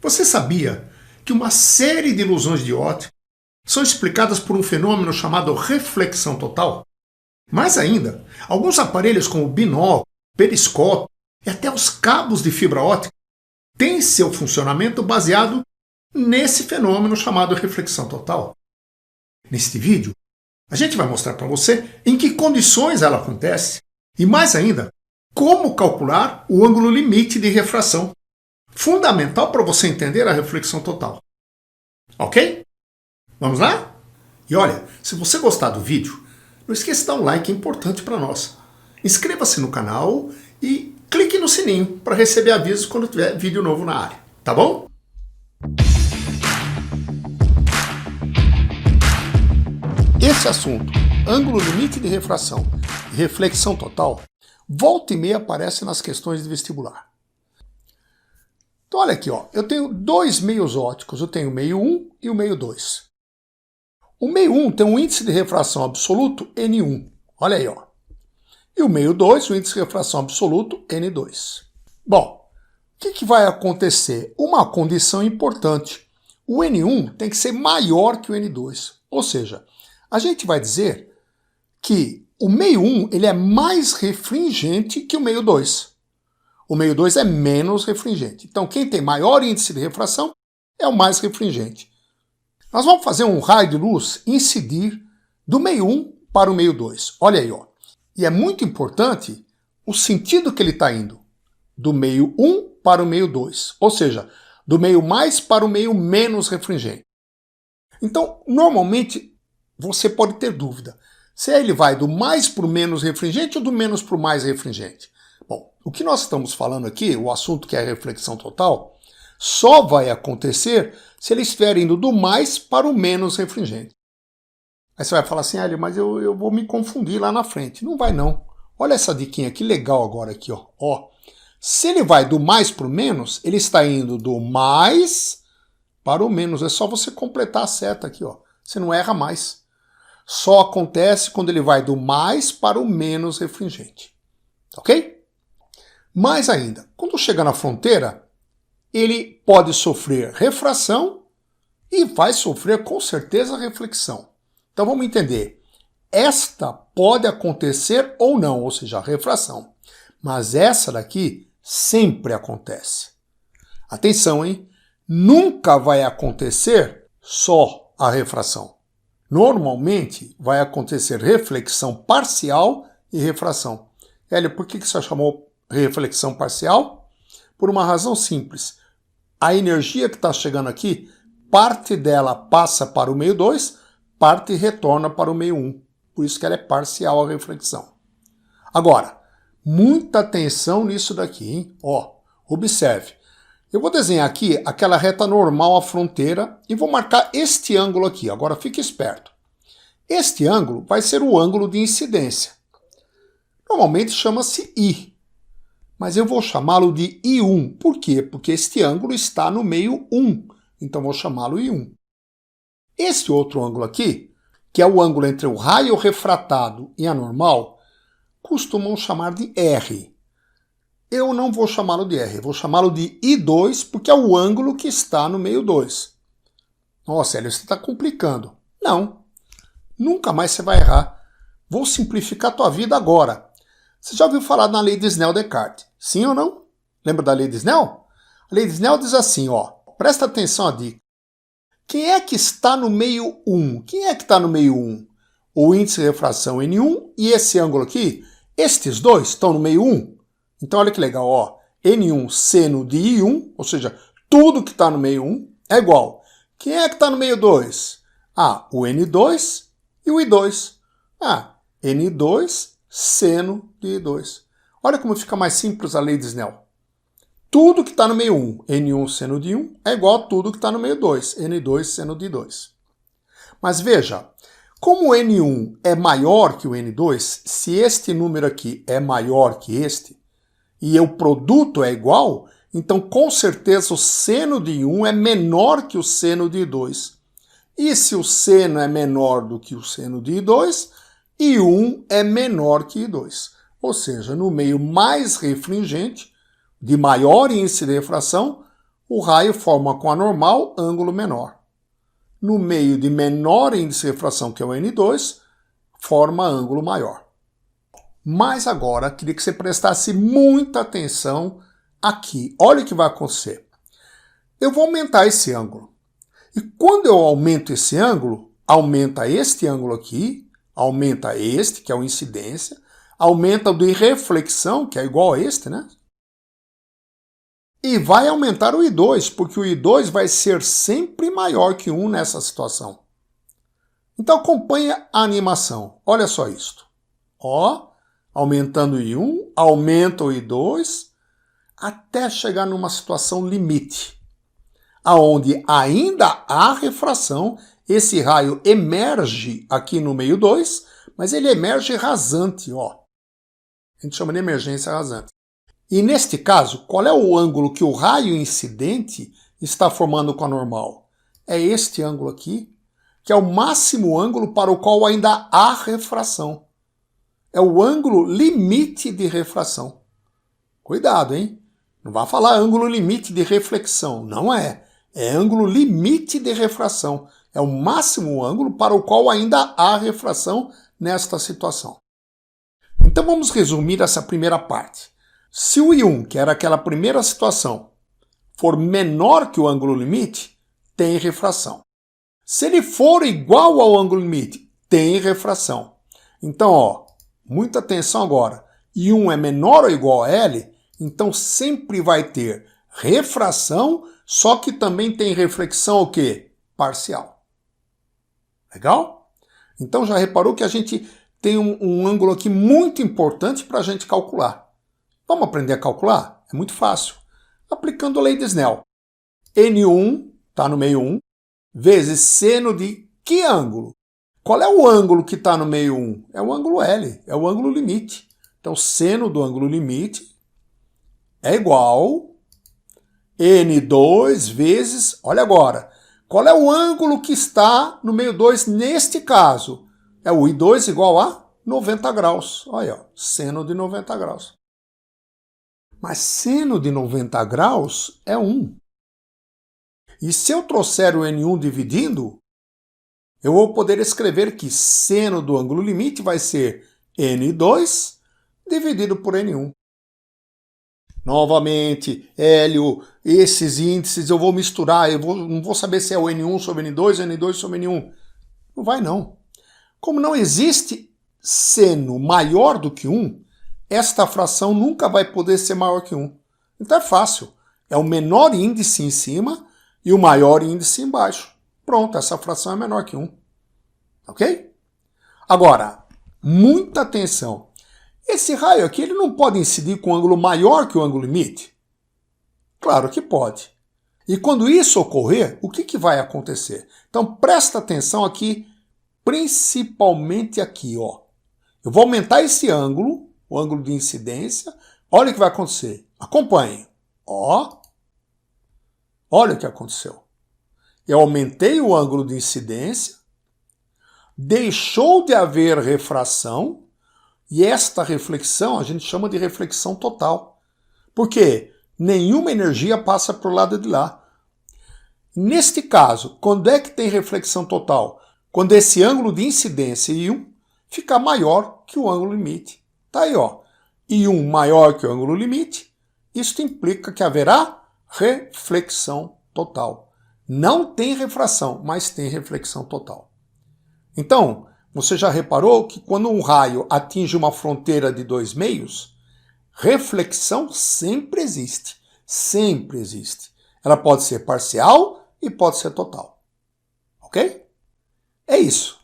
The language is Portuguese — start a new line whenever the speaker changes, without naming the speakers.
Você sabia que uma série de ilusões de ótica são explicadas por um fenômeno chamado reflexão total? Mais ainda, alguns aparelhos como binóculo, periscópio e até os cabos de fibra ótica têm seu funcionamento baseado nesse fenômeno chamado reflexão total. Neste vídeo, a gente vai mostrar para você em que condições ela acontece e, mais ainda, como calcular o ângulo limite de refração, fundamental para você entender a reflexão total. Ok? Vamos lá? E olha, se você gostar do vídeo, não esqueça de dar um like, é importante para nós. Inscreva-se no canal e clique no sininho para receber avisos quando tiver vídeo novo na área, tá bom? Esse assunto, ângulo limite de refração e reflexão total, volta e meia aparece nas questões de vestibular. Então olha aqui, ó, eu tenho dois meios óticos, eu tenho o meio 1 e o meio 2. O meio 1 tem um índice de refração absoluto N1, olha aí, ó. E o meio 2, o índice de refração absoluto N2. Bom, o que vai acontecer? Uma condição importante. O N1 tem que ser maior que o N2, ou seja, a gente vai dizer que o meio 1 ele é mais refringente que o meio 2. O meio 2 é menos refringente. Então, quem tem maior índice de refração é o mais refringente. Nós vamos fazer um raio de luz incidir do meio 1 para o meio 2. Olha aí, ó. E é muito importante o sentido que ele está indo. Do meio 1 para o meio 2. Ou seja, do meio mais para o meio menos refringente. Então, normalmente, você pode ter dúvida se ele vai do mais para o menos refringente ou do menos para o mais refringente. Bom, o que nós estamos falando aqui, o assunto que é a reflexão total, só vai acontecer se ele estiver indo do mais para o menos refringente. Aí você vai falar assim, mas eu vou me confundir lá na frente. Não vai não. Olha essa diquinha que legal agora aqui, ó. Se ele vai do mais para o menos, ele está indo do mais para o menos. É só você completar a seta aqui, ó. Você não erra mais. Só acontece quando ele vai do mais para o menos refringente. Ok? Mais ainda, quando chega na fronteira, ele pode sofrer refração e vai sofrer com certeza reflexão. Então vamos entender. Esta pode acontecer ou não, ou seja, a refração. Mas essa daqui sempre acontece. Atenção, hein? Nunca vai acontecer só a refração. Normalmente vai acontecer reflexão parcial e refração. Hélio, por que você chamou reflexão parcial? Por uma razão simples. A energia que está chegando aqui, parte dela passa para o meio 2, parte retorna para o meio 1. Por isso que ela é parcial a reflexão. Agora, muita atenção nisso daqui, hein? Observe. Eu vou desenhar aqui aquela reta normal à fronteira e vou marcar este ângulo aqui. Agora fique esperto. Este ângulo vai ser o ângulo de incidência. Normalmente chama-se I. Mas eu vou chamá-lo de I1. Por quê? Porque este ângulo está no meio 1. Então vou chamá-lo I1. Este outro ângulo aqui, que é o ângulo entre o raio refratado e a normal, costumam chamar de R. Eu não vou chamá-lo de R, vou chamá-lo de I2, porque é o ângulo que está no meio 2. Nossa, Hélio, você está complicando. Não, nunca mais você vai errar. Vou simplificar a tua vida agora. Você já ouviu falar na lei de Snell-Descartes? Sim ou não? Lembra da lei de Snell? A lei de Snell diz assim, presta atenção à dica. Quem é que está no meio 1? Quem é que está no meio 1? O índice de refração N1 e esse ângulo aqui, estes dois estão no meio 1. Então olha que legal, N1 seno de I1, ou seja, tudo que está no meio 1 é igual. Quem é que está no meio 2? O N2 e o I2. N2 seno de I2. Olha como fica mais simples a lei de Snell. Tudo que está no meio 1, N1 seno de 1, é igual a tudo que está no meio 2, N2 seno de 2. Mas veja, como o N1 é maior que o N2, se este número aqui é maior que este, e o produto é igual, então com certeza o seno de 1 é menor que o seno de 2. E se o seno é menor do que o seno de 2, I1 é menor que I2. Ou seja, no meio mais refringente, de maior índice de refração, o raio forma com a normal ângulo menor. No meio de menor índice de refração, que é o N2, forma ângulo maior. Mas agora, queria que você prestasse muita atenção aqui. Olha o que vai acontecer. Eu vou aumentar esse ângulo. E quando eu aumento esse ângulo, aumenta este ângulo aqui, aumenta este, que é o incidência, aumenta o de reflexão, que é igual a este, né? E vai aumentar o I2, porque o I2 vai ser sempre maior que 1 nessa situação. Então acompanha a animação. Olha só isto. Ó, aumentando o I1, aumenta o I2, até chegar numa situação limite, aonde ainda há refração, esse raio emerge aqui no meio 2, mas ele emerge rasante, ó. A gente chama de emergência rasante. E neste caso, qual é o ângulo que o raio incidente está formando com a normal? É este ângulo aqui, que é o máximo ângulo para o qual ainda há refração. É o ângulo limite de refração. Cuidado, hein? Não vai falar ângulo limite de reflexão, não é. É ângulo limite de refração. É o máximo ângulo para o qual ainda há refração nesta situação. Então vamos resumir essa primeira parte. Se o I1, que era aquela primeira situação, for menor que o ângulo limite, tem refração. Se ele for igual ao ângulo limite, tem refração. Então, ó, muita atenção agora. I1 é menor ou igual a L, então sempre vai ter refração, só que também tem reflexão o quê? Parcial. Legal? Então já reparou que a gente tem um ângulo aqui muito importante para a gente calcular. Vamos aprender a calcular? É muito fácil. Aplicando a lei de Snell. N1, está no meio 1, vezes seno de que ângulo? Qual é o ângulo que está no meio 1? É o ângulo L, é o ângulo limite. Então, seno do ângulo limite é igual N2 vezes, olha agora, qual é o ângulo que está no meio 2 neste caso? É o I2 igual a 90 graus. Olha, ó, seno de 90 graus. Mas seno de 90 graus é 1. E se eu trouxer o N1 dividindo, eu vou poder escrever que seno do ângulo limite vai ser N2 dividido por N1. Novamente, Hélio, esses índices eu vou misturar, não vou saber se é o N1 sobre N2 ou N2 sobre N1. Não vai não. Como não existe seno maior do que 1, esta fração nunca vai poder ser maior que 1. Então é fácil. É o menor índice em cima e o maior índice embaixo. Pronto, essa fração é menor que 1. Ok? Agora, muita atenção. Esse raio aqui ele não pode incidir com um ângulo maior que o ângulo limite? Claro que pode. E quando isso ocorrer, o que vai acontecer? Então presta atenção aqui, principalmente aqui, ó. Eu vou aumentar esse ângulo, o ângulo de incidência. Olha o que vai acontecer. Acompanhe. Ó. Olha o que aconteceu. Eu aumentei o ângulo de incidência, deixou de haver refração, e esta reflexão a gente chama de reflexão total. Por quê? Nenhuma energia passa para o lado de lá. Neste caso, quando é que tem reflexão total? Quando esse ângulo de incidência I1 ficar maior que o ângulo limite. Tá aí, ó. I1 maior que o ângulo limite, isso implica que haverá reflexão total. Não tem refração, mas tem reflexão total. Então, você já reparou que quando um raio atinge uma fronteira de 2 meios, reflexão sempre existe. Sempre existe. Ela pode ser parcial e pode ser total. Ok? É isso.